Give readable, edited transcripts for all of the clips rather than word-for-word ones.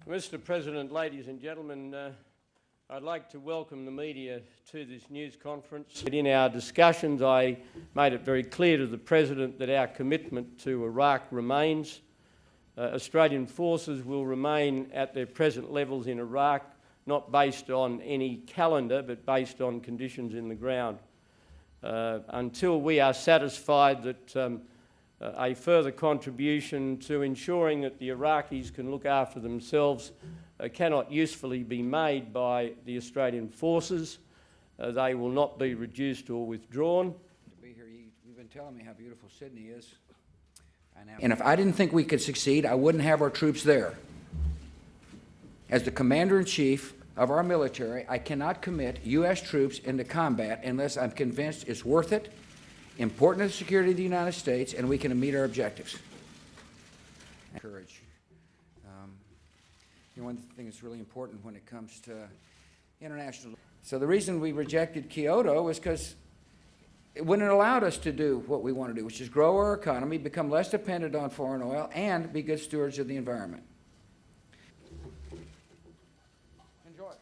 Mr. President, ladies and gentlemen, I'd like to welcome the media to this news conference. In our discussions, I made it very clear to the President that our commitment to Iraq remains. Australian forces will remain at their present levels in Iraq, not based on any calendar, but based on conditions in the ground. Until we are satisfied that a further contribution to ensuring that the Iraqis can look after themselves cannot usefully be made by the Australian forces. They will not be reduced or withdrawn. To be here, you've been telling me how beautiful Sydney is. And if I didn't think we could succeed, I wouldn't have our troops there. As the Commander-in-Chief of our military, I cannot commit U.S. troops into combat unless I'm convinced it's worth it, important to the security of the United States, and we can meet our objectives. Courage. One thing that's really important when it comes to international. So the reason we rejected Kyoto was because it wouldn't have allowed us to do what we want to do, which is grow our economy, become less dependent on foreign oil, and be good stewards of the environment. Enjoy.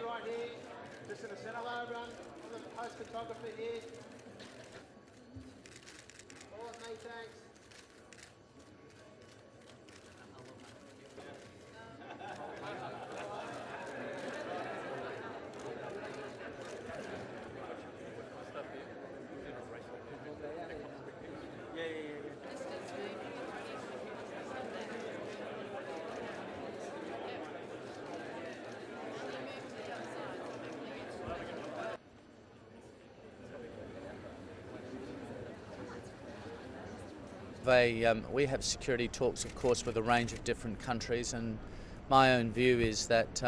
Right here, just in the centre low run, on the post photographer here. All of me, thanks. We have security talks, of course, with a range of different countries, and my own view is that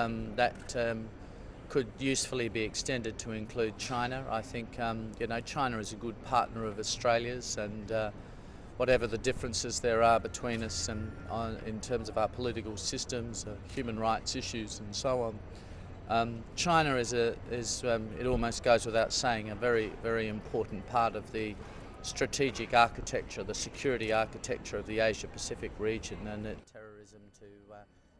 could usefully be extended to include China. I think China is a good partner of Australia's, and whatever the differences there are between us and in terms of our political systems, human rights issues, and so on. China is it almost goes without saying, a very, very important part of the strategic architecture, the security architecture of the Asia-Pacific region, and terrorism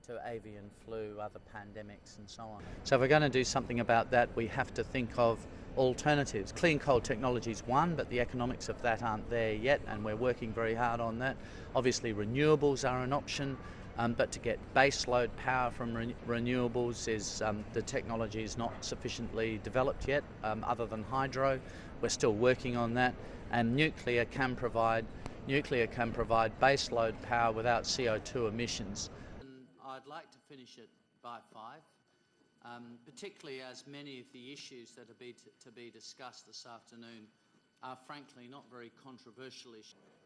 to avian flu, other pandemics and so on. So if we're going to do something about that, we have to think of alternatives. Clean coal technology is one, but the economics of that aren't there yet, and we're working very hard on that. Obviously renewables are an option, but to get base load power from renewables is the technology is not sufficiently developed yet, other than hydro. We're still working on that. And nuclear can provide base load power without CO2 emissions. I'd like to finish it by 5, particularly as many of the issues that are to be discussed this afternoon are frankly not very controversial issues.